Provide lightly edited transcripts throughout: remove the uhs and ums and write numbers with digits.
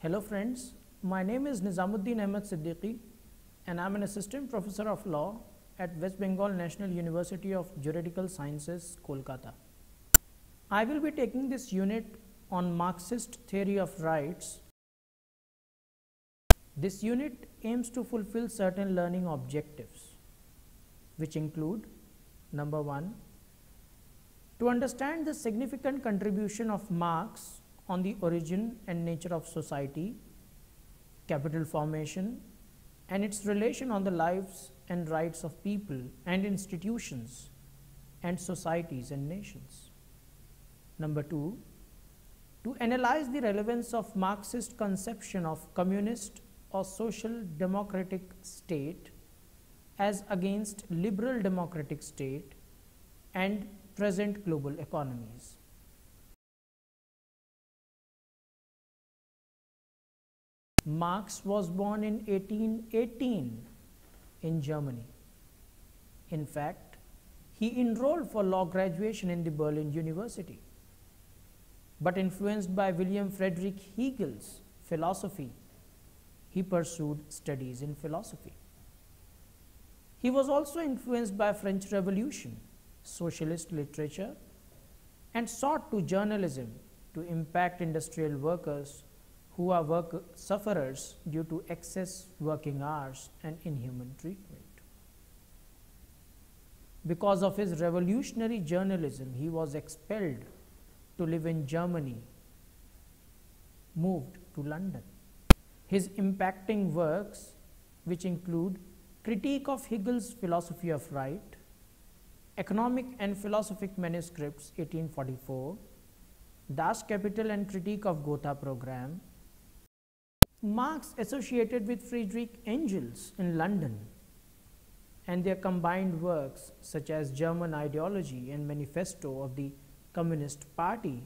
Hello friends, my name is Nizamuddin Ahmed Siddiqui and I am an assistant professor of law at West Bengal National University of Juridical Sciences, Kolkata. I will be taking this unit on Marxist theory of rights. This unit aims to fulfill certain learning objectives, which include: number 1, to understand the significant contribution of Marx on the origin and nature of society, capital formation, and its relation on the lives and rights of people and institutions and societies and nations. Number 2, to analyze the relevance of Marxist conception of communist or social democratic state as against liberal democratic state and present global economies. Marx was born in 1818 in Germany. In fact, he enrolled for law graduation in the Berlin University. But influenced by William Friedrich Hegel's philosophy, he pursued studies in philosophy. He was also influenced by French Revolution, socialist literature, and sought to journalism to impact industrial workers who are sufferers due to excess working hours and inhuman treatment. Because of his revolutionary journalism, he was expelled to live in Germany, moved to London. His impacting works, which include Critique of Hegel's Philosophy of Right, Economic and Philosophic Manuscripts 1844, Das Kapital and Critique of Gotha Program. Marx associated with Friedrich Engels in London, and their combined works such as German Ideology and Manifesto of the Communist Party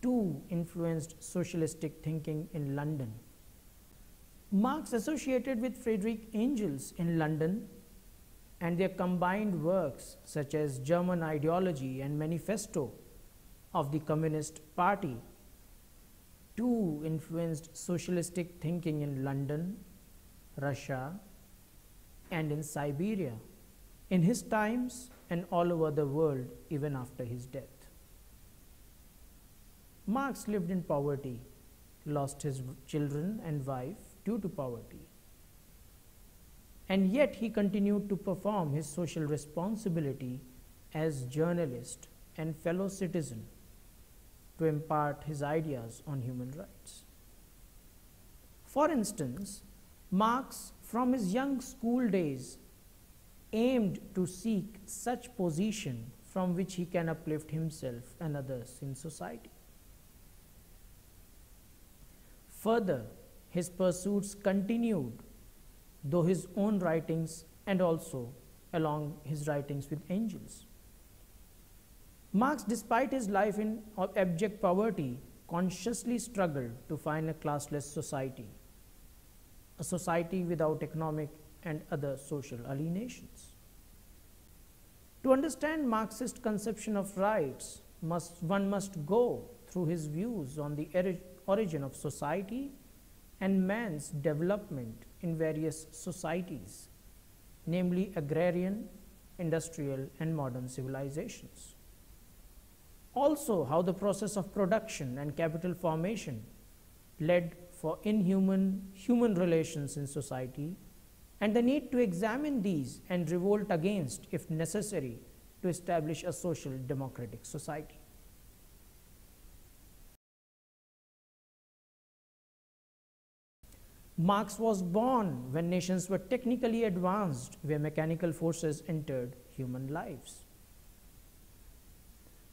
too influenced socialistic thinking in London. Marx associated with Friedrich Engels in London, and their combined works such as German Ideology and Manifesto of the Communist Party too influenced socialistic thinking in London, Russia, and in Siberia, in his times and all over the world even after his death. Marx lived in poverty, lost his children and wife due to poverty, and yet he continued to perform his social responsibility as journalist and fellow citizen to impart his ideas on human rights. For instance, Marx from his young school days aimed to seek such position from which he can uplift himself and others in society. Further, his pursuits continued through his own writings and also along his writings with Engels. Marx, despite his life in abject poverty, consciously struggled to find a classless society, a society without economic and other social alienations. To understand Marxist conception of rights, one must go through his views on the origin of society and man's development in various societies, namely agrarian, industrial, and modern civilizations. Also, how the process of production and capital formation led for inhuman human relations in society, and the need to examine these and revolt against, if necessary, to establish a social democratic society. Marx was born when nations were technically advanced, where mechanical forces entered human lives.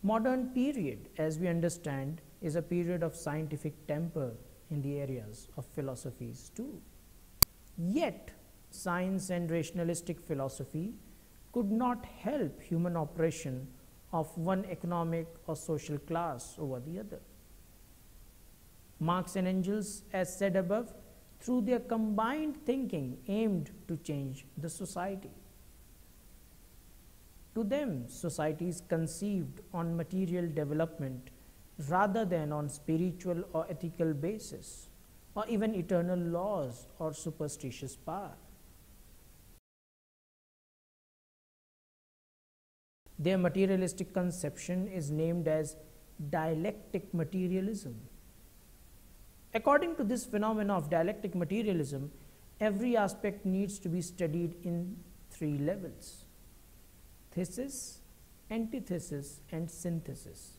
Modern period, as we understand, is a period of scientific temper in the areas of philosophies too. Yet, science and rationalistic philosophy could not help human oppression of one economic or social class over the other. Marx and Engels, as said above, through their combined thinking aimed to change the society. To them, society is conceived on material development rather than on spiritual or ethical basis or even eternal laws or superstitious power. Their materialistic conception is named as dialectic materialism. According to this phenomenon of dialectic materialism, every aspect needs to be studied in three levels: thesis, antithesis, and synthesis.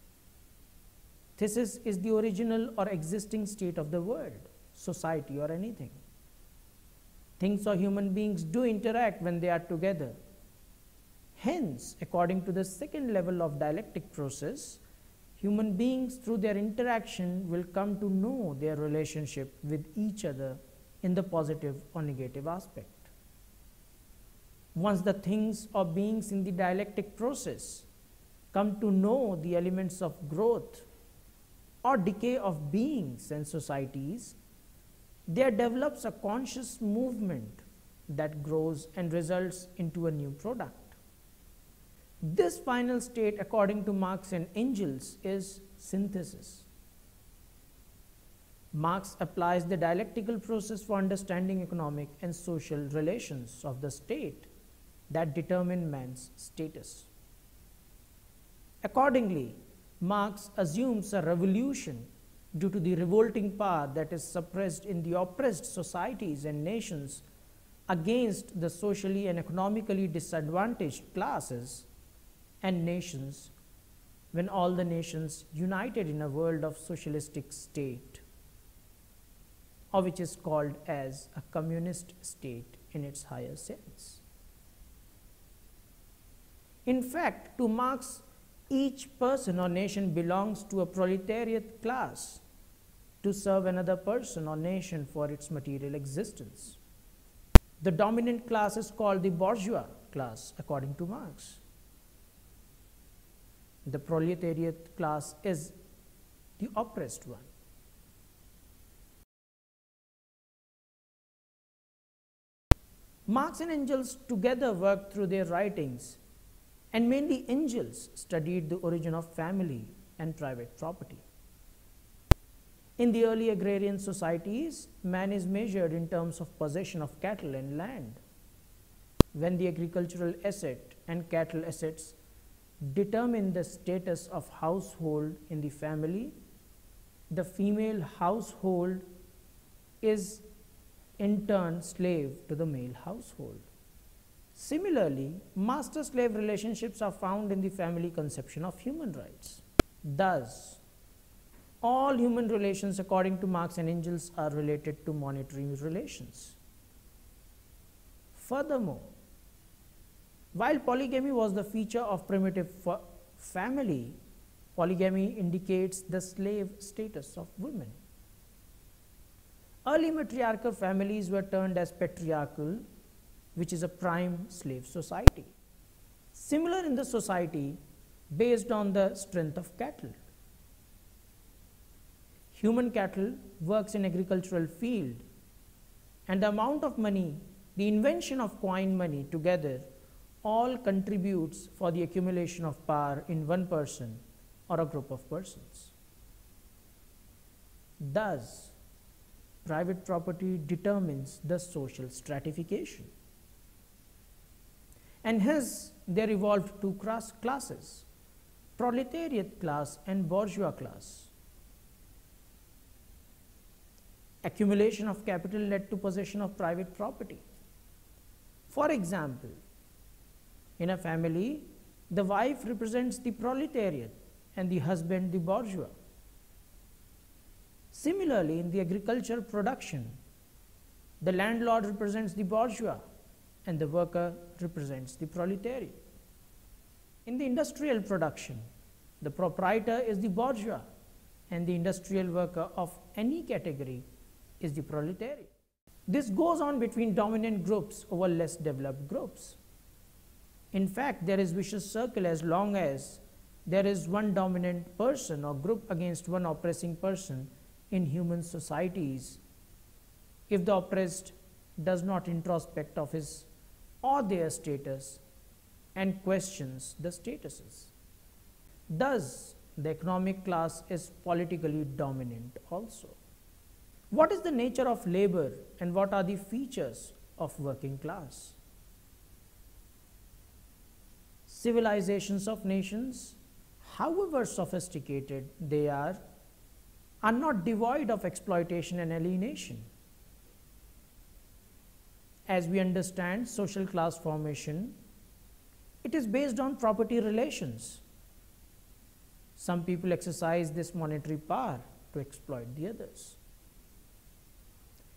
Thesis is the original or existing state of the world, society, or anything. Things or human beings do interact when they are together. Hence, according to the second level of dialectic process, human beings through their interaction will come to know their relationship with each other in the positive or negative aspect. Once the things or beings in the dialectic process come to know the elements of growth or decay of beings and societies, there develops a conscious movement that grows and results into a new product. This final state, according to Marx and Engels, is synthesis. Marx applies the dialectical process for understanding economic and social relations of the state that determine man's status. Accordingly, Marx assumes a revolution due to the revolting power that is suppressed in the oppressed societies and nations against the socially and economically disadvantaged classes and nations, when all the nations united in a world of socialistic state, or which is called as a communist state in its higher sense. In fact, to Marx, each person or nation belongs to a proletariat class to serve another person or nation for its material existence. The dominant class is called the bourgeois class, according to Marx. The proletariat class is the oppressed one. Marx and Engels together worked through their writings, and mainly Engels studied the origin of family and private property. In the early agrarian societies, man is measured in terms of possession of cattle and land. When the agricultural asset and cattle assets determine the status of household in the family, the female household is in turn slave to the male household. Similarly, master-slave relationships are found in the family conception of human rights. Thus, all human relations, according to Marx and Engels, are related to monetary relations. Furthermore, while polygamy was the feature of primitive family, polygamy indicates the slave status of women. Early matriarchal families were termed as patriarchal, which is a prime slave society. Similar in the society based on the strength of cattle. Human cattle works in agricultural field, and the amount of money, the invention of coin money together, all contributes for the accumulation of power in one person or a group of persons. Thus, private property determines the social stratification. And hence, there evolved two classes, proletariat class and bourgeois class. Accumulation of capital led to possession of private property. For example, in a family, the wife represents the proletariat and the husband the bourgeois. Similarly, in the agricultural production, the landlord represents the bourgeois and the worker represents the proletariat. In the industrial production, the proprietor is the bourgeois and the industrial worker of any category is the proletariat. This goes on between dominant groups over less developed groups. In fact, there is vicious circle as long as there is one dominant person or group against one oppressing person in human societies. If the oppressed does not introspect of his or their status and questions the statuses. Thus, the economic class is politically dominant also. What is the nature of labor and what are the features of working class? Civilizations of nations, however sophisticated they are not devoid of exploitation and alienation. As we understand social class formation, it is based on property relations. Some people exercise this monetary power to exploit the others.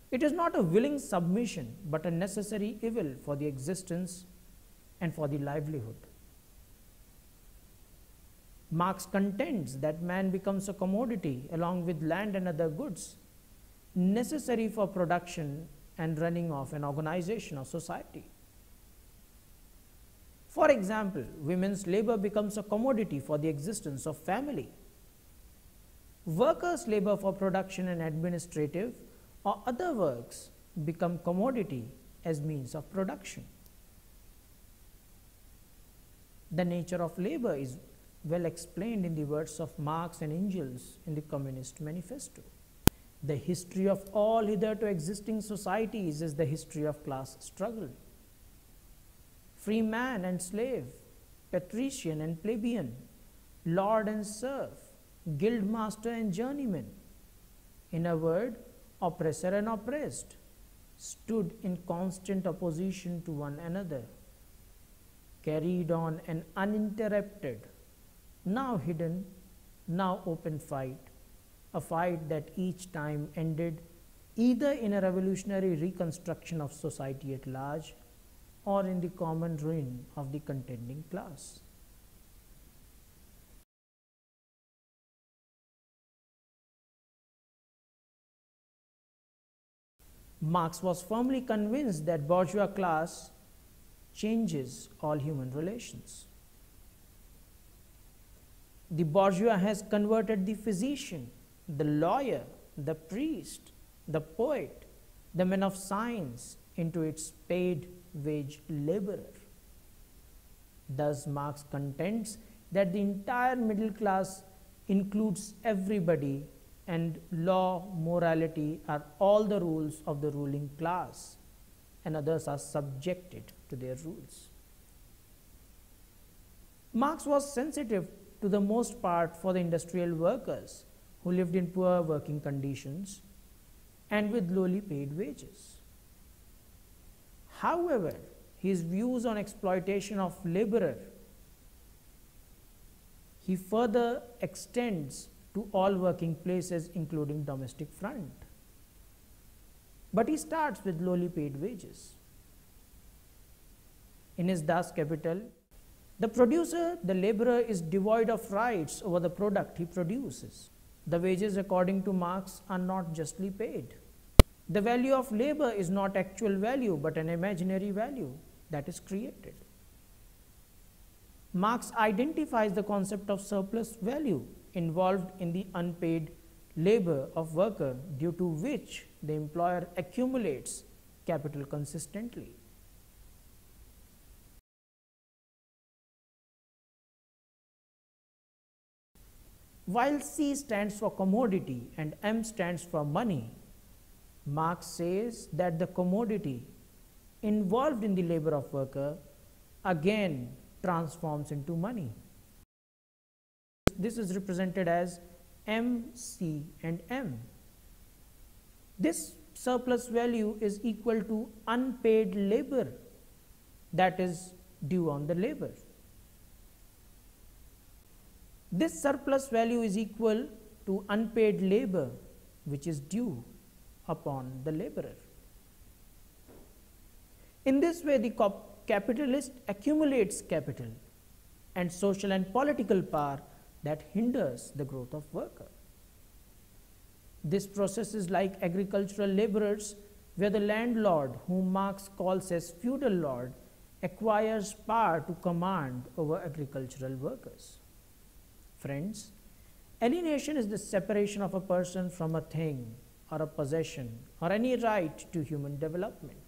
It is not a willing submission, but a necessary evil for the existence and for the livelihood. Marx contends that man becomes a commodity along with land and other goods necessary for production and running of an organization or society. For example, women's labor becomes a commodity for the existence of family. Workers' labor for production and administrative or other works become commodity as means of production. The nature of labor is well explained in the words of Marx and Engels in the Communist Manifesto. The history of all hitherto existing societies is the history of class struggle. Free man and slave, patrician and plebeian, lord and serf, guild master and journeyman, in a word, oppressor and oppressed, stood in constant opposition to one another, carried on an uninterrupted, now hidden, now open fight, a fight that each time ended either in a revolutionary reconstruction of society at large or in the common ruin of the contending class. Marx was firmly convinced that bourgeois class changes all human relations. The bourgeois has converted the physician, the lawyer, the priest, the poet, the man of science into its paid wage laborer. Thus, Marx contends that the entire middle class includes everybody, and law, morality are all the rules of the ruling class, and others are subjected to their rules. Marx was sensitive to the most part for the industrial workers who lived in poor working conditions and with lowly paid wages. However, his views on exploitation of laborer he further extends to all working places including domestic front. But he starts with lowly paid wages. In his Das Kapital, the producer, the laborer, is devoid of rights over the product he produces. The wages, according to Marx, are not justly paid. The value of labor is not actual value but an imaginary value that is created. Marx identifies the concept of surplus value involved in the unpaid labor of worker, due to which the employer accumulates capital consistently. While C stands for commodity and M stands for money, Marx says that the commodity involved in the labor of worker again transforms into money. This is represented as M, C and M. This surplus value is equal to unpaid labor that is due on the labor. This surplus value is equal to unpaid labor which is due upon the laborer. In this way, the capitalist accumulates capital and social and political power that hinders the growth of worker. This process is like agricultural laborers, where the landlord, whom Marx calls as feudal lord, acquires power to command over agricultural workers. Friends, alienation is the separation of a person from a thing or a possession or any right to human development.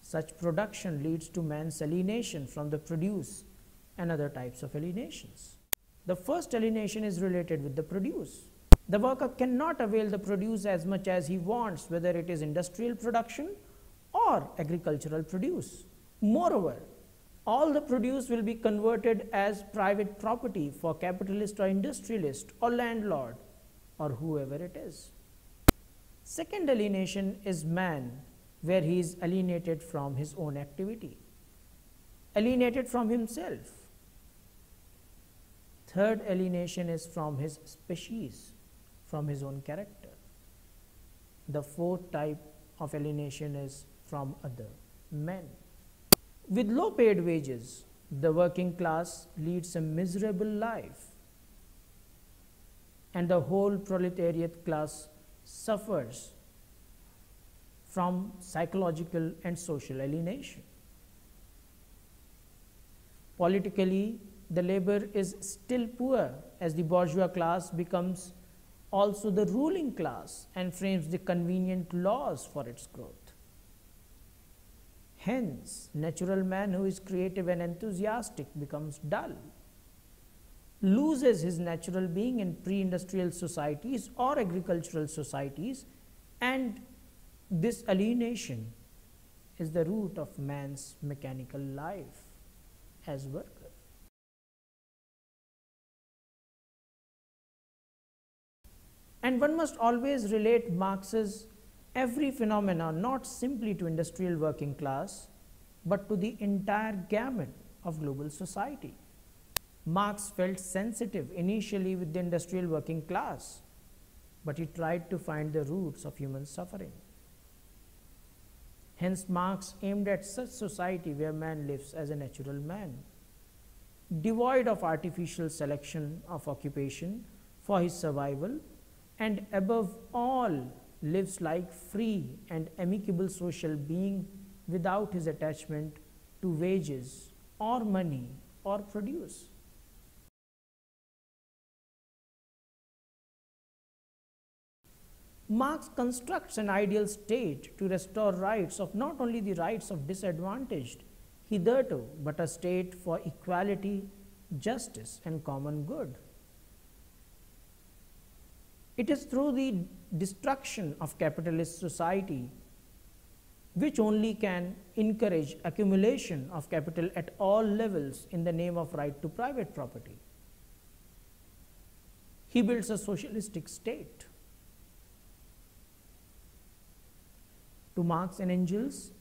Such production leads to man's alienation from the produce and other types of alienations. The first alienation is related with the produce. The worker cannot avail the produce as much as he wants, whether it is industrial production or agricultural produce. Moreover, all the produce will be converted as private property for capitalist or industrialist or landlord or whoever it is. Second alienation is man, where he is alienated from his own activity, alienated from himself. Third alienation is from his species, from his own character. The fourth type of alienation is from other men. With low paid wages, the working class leads a miserable life, and the whole proletariat class suffers from psychological and social alienation. Politically, the labor is still poor, as the bourgeois class becomes also the ruling class and frames the convenient laws for its growth. Hence, natural man who is creative and enthusiastic becomes dull, loses his natural being in pre-industrial societies or agricultural societies, and this alienation is the root of man's mechanical life as worker. And one must always relate Marx's every phenomenon not simply to industrial working class, but to the entire gamut of global society. Marx felt sensitive initially with the industrial working class, but he tried to find the roots of human suffering. Hence, Marx aimed at such society where man lives as a natural man, devoid of artificial selection of occupation for his survival, and above all lives like free and amicable social being without his attachment to wages or money or produce. Marx constructs an ideal state to restore rights of not only the rights of disadvantaged hitherto, but a state for equality, justice, and common good. It is through the destruction of capitalist society, which only can encourage accumulation of capital at all levels in the name of right to private property. He builds a socialistic state. To Marx and Engels,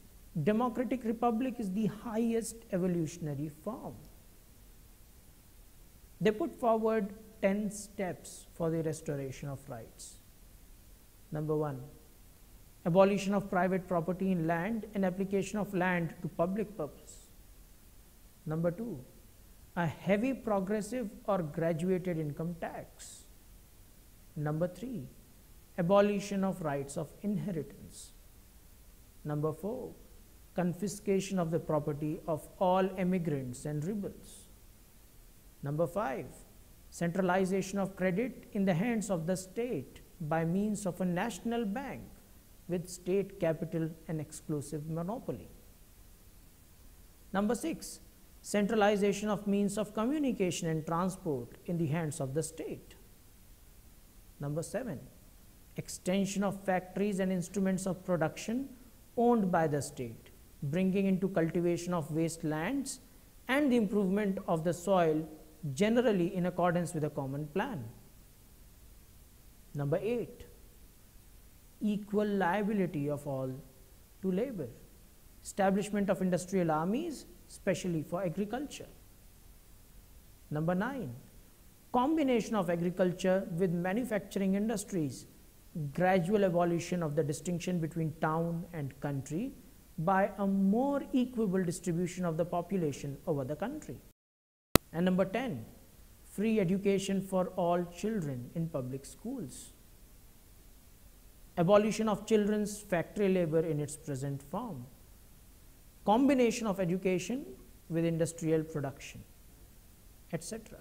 democratic republic is the highest evolutionary form. They put forward 10 steps for the restoration of rights. Number 1, abolition of private property in land and application of land to public purpose. Number 2, a heavy progressive or graduated income tax. Number 3, abolition of rights of inheritance. Number 4, confiscation of the property of all emigrants and rebels. Number 5, centralization of credit in the hands of the state by means of a national bank with state capital and exclusive monopoly. Number 6, centralization of means of communication and transport in the hands of the state. Number 7, extension of factories and instruments of production owned by the state, bringing into cultivation of wastelands and the improvement of the soil generally in accordance with a common plan. Number 8, equal liability of all to labor, establishment of industrial armies, especially for agriculture. Number 9, combination of agriculture with manufacturing industries, gradual abolition of the distinction between town and country by a more equable distribution of the population over the country. And number 10, free education for all children in public schools. Abolition of children's factory labor in its present form. Combination of education with industrial production, etc.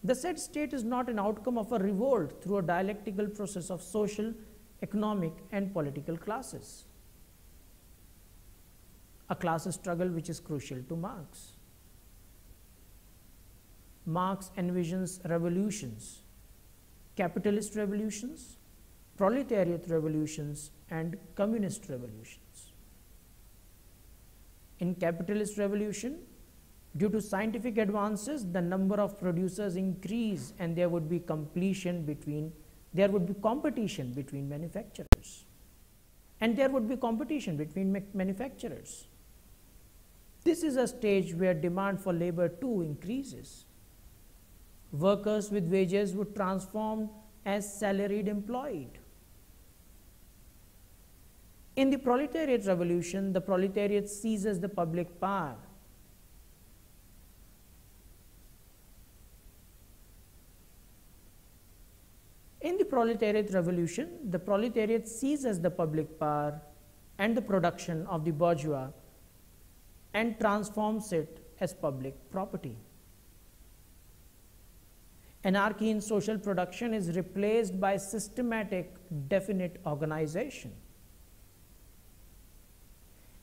The said state is not an outcome of a revolt through a dialectical process of social, economic, and political classes, a class struggle which is crucial to Marx. Marx envisions revolutions: capitalist revolutions, proletariat revolutions, and communist revolutions. In capitalist revolution, due to scientific advances, the number of producers increase and there would be competition between manufacturers. And there would be competition between manufacturers. This is a stage where demand for labor too increases. Workers with wages would transform as salaried employed. In the proletariat revolution, the proletariat seizes the public power. In the proletariat revolution, the proletariat seizes the public power and the production of the bourgeois and transforms it as public property. Anarchy in social production is replaced by systematic, definite organization.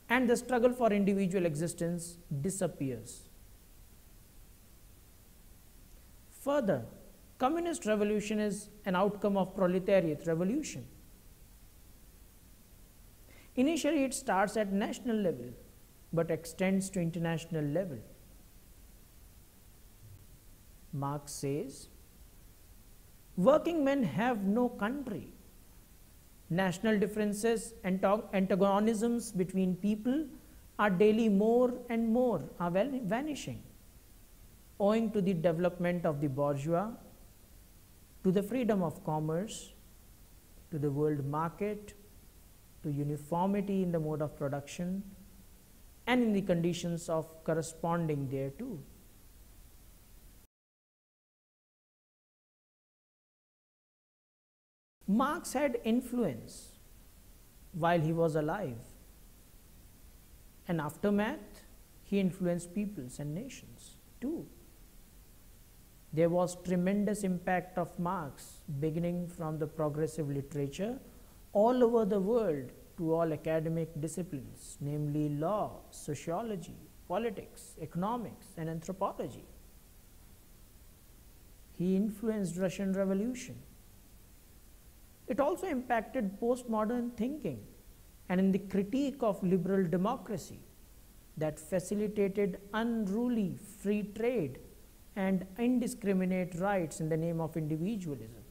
And the struggle for individual existence disappears. Further, communist revolution is an outcome of proletariat revolution. Initially, it starts at national level, but extends to international level. Marx says, working men have no country. National differences and antagonisms between people are daily more and more vanishing, owing to the development of the bourgeois, to the freedom of commerce, to the world market, to uniformity in the mode of production, and in the conditions of corresponding thereto. Marx had influence while he was alive, and aftermath, he influenced peoples and nations too. There was tremendous impact of Marx beginning from the progressive literature all over the world to all academic disciplines, namely law, sociology, politics, economics, and anthropology. He influenced Russian Revolution. It also impacted postmodern thinking and in the critique of liberal democracy that facilitated unruly free trade and indiscriminate rights in the name of individualism.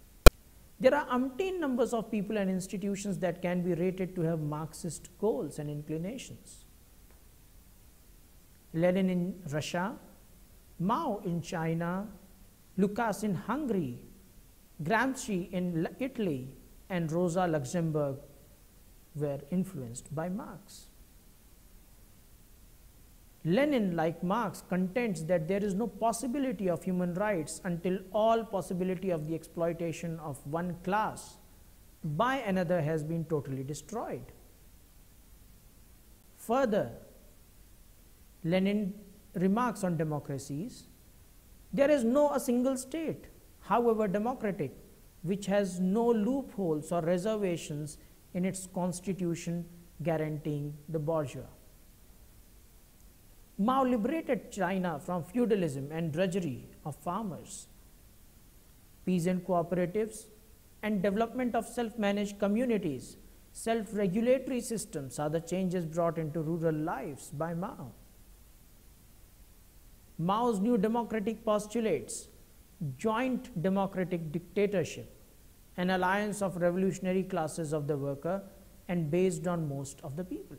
There are umpteen numbers of people and institutions that can be rated to have Marxist goals and inclinations. Lenin in Russia, Mao in China, Lucas in Hungary, Gramsci in Italy, and Rosa Luxemburg were influenced by Marx. Lenin, like Marx, contends that there is no possibility of human rights until all possibility of the exploitation of one class by another has been totally destroyed. Further, Lenin remarks on democracies, there is no a single state, however democratic, which has no loopholes or reservations in its constitution guaranteeing the bourgeois. Mao liberated China from feudalism and drudgery of farmers. Peasant cooperatives and development of self-managed communities, self-regulatory systems are the changes brought into rural lives by Mao. Mao's new democratic postulates, joint democratic dictatorship, an alliance of revolutionary classes of the worker and based on most of the people.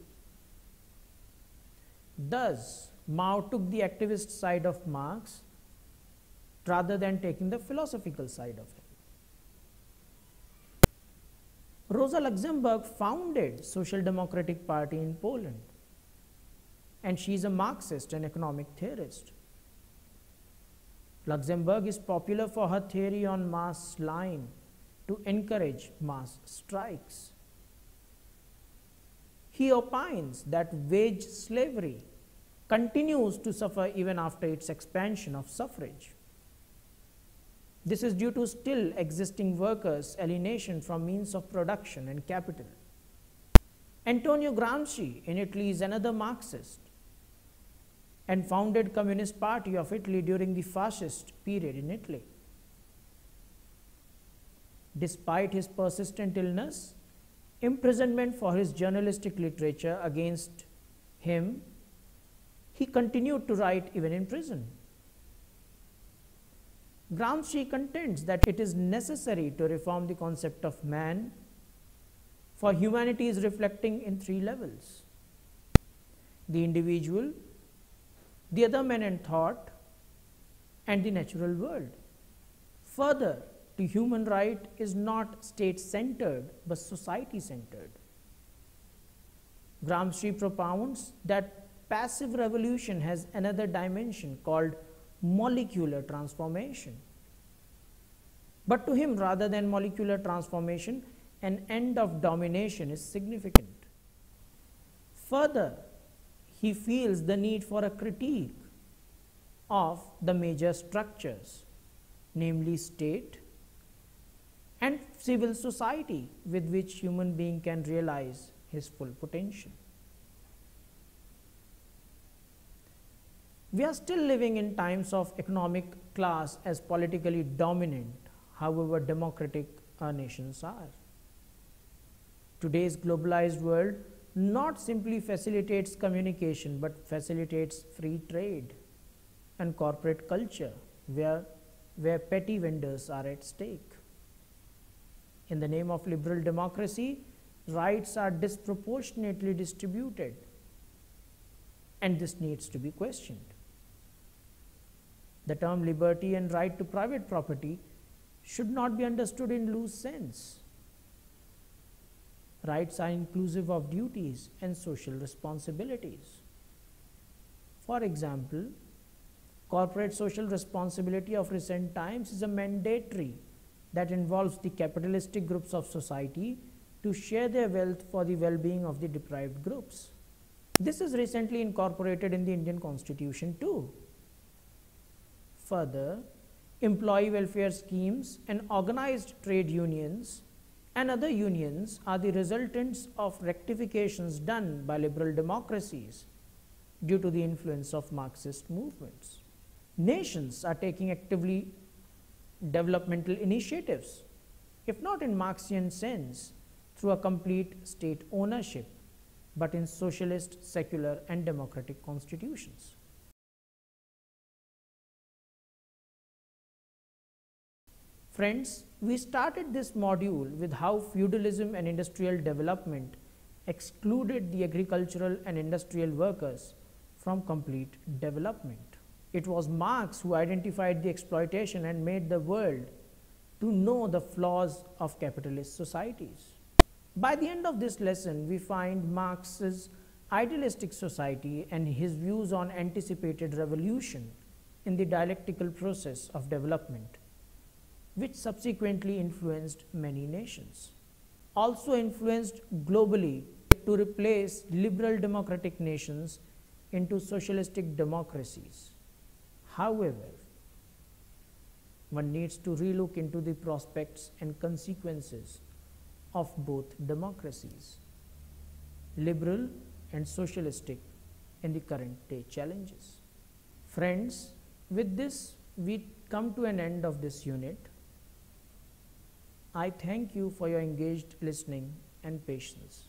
Thus, Mao took the activist side of Marx rather than taking the philosophical side of him. Rosa Luxemburg founded Social Democratic Party in Poland, and she is a Marxist and economic theorist. Luxemburg is popular for her theory on mass line to encourage mass strikes. He opines that wage slavery continues to suffer even after its expansion of suffrage. This is due to still existing workers' alienation from means of production and capital. Antonio Gramsci in Italy is another Marxist. and founded Communist Party of Italy during the fascist period in Italy. Despite his persistent illness, imprisonment for his journalistic literature against him, he continued to write even in prison. Gramsci contends that it is necessary to reform the concept of man, for humanity is reflecting in three levels: the individual, the other man and thought, and the natural world. Further, the human right is not state-centered but society-centered. Gramsci propounds that passive revolution has another dimension called molecular transformation. But to him, rather than molecular transformation, an end of domination is significant. Further, he feels the need for a critique of the major structures, namely state and civil society, with which human being can realize his full potential. We are still living in times of economic class as politically dominant, however democratic our nations are. Today's globalized world not simply facilitates communication but facilitates free trade and corporate culture where petty vendors are at stake. In the name of liberal democracy, rights are disproportionately distributed, and this needs to be questioned. The term liberty and right to private property should not be understood in loose sense. Rights are inclusive of duties and social responsibilities. For example, corporate social responsibility of recent times is a mandatory that involves the capitalistic groups of society to share their wealth for the well-being of the deprived groups. This is recently incorporated in the Indian Constitution too. Further, employee welfare schemes and organized trade unions and other unions are the resultants of rectifications done by liberal democracies due to the influence of Marxist movements. Nations are taking actively developmental initiatives, if not in Marxian sense, through a complete state ownership, but in socialist, secular, and democratic constitutions. Friends, we started this module with how feudalism and industrial development excluded the agricultural and industrial workers from complete development. It was Marx who identified the exploitation and made the world to know the flaws of capitalist societies. By the end of this lesson, we find Marx's idealistic society and his views on anticipated revolution in the dialectical process of development, which subsequently influenced many nations. Also influenced globally to replace liberal democratic nations into socialistic democracies. However, one needs to relook into the prospects and consequences of both democracies, liberal and socialistic, in the current day challenges. Friends, with this we come to an end of this unit. I thank you for your engaged listening and patience.